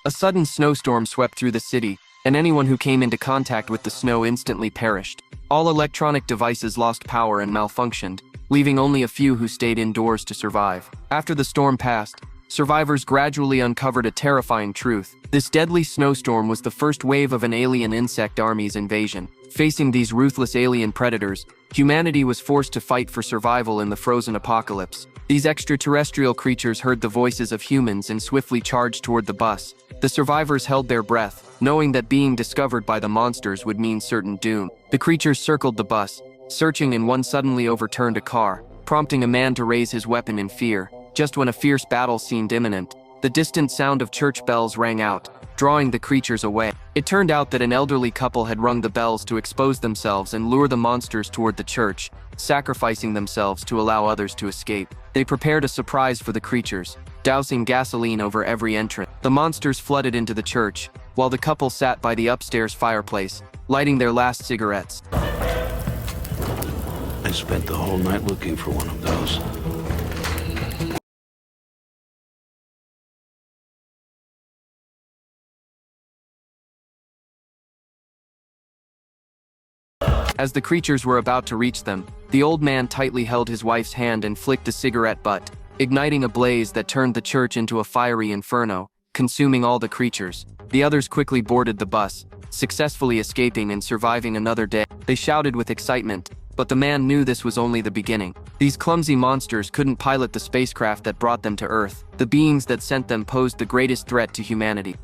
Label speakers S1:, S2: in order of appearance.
S1: A sudden snowstorm swept through the city, and anyone who came into contact with the snow instantly perished. All electronic devices lost power and malfunctioned, leaving only a few who stayed indoors to survive. After the storm passed, survivors gradually uncovered a terrifying truth. This deadly snowstorm was the first wave of an alien insect army's invasion. Facing these ruthless alien predators, humanity was forced to fight for survival in the frozen apocalypse. These extraterrestrial creatures heard the voices of humans and swiftly charged toward the bus. The survivors held their breath, knowing that being discovered by the monsters would mean certain doom. The creatures circled the bus, searching, and one suddenly overturned a car, prompting a man to raise his weapon in fear. Just when a fierce battle seemed imminent, the distant sound of church bells rang out, drawing the creatures away. It turned out that an elderly couple had rung the bells to expose themselves and lure the monsters toward the church, sacrificing themselves to allow others to escape. They prepared a surprise for the creatures, dousing gasoline over every entrance. The monsters flooded into the church, while the couple sat by the upstairs fireplace, lighting their last cigarettes.
S2: I spent the whole night looking for one of those.
S1: As the creatures were about to reach them, the old man tightly held his wife's hand and flicked a cigarette butt, igniting a blaze that turned the church into a fiery inferno, consuming all the creatures. The others quickly boarded the bus, successfully escaping and surviving another day. They shouted with excitement, but the man knew this was only the beginning. These clumsy monsters couldn't pilot the spacecraft that brought them to Earth. The beings that sent them posed the greatest threat to humanity.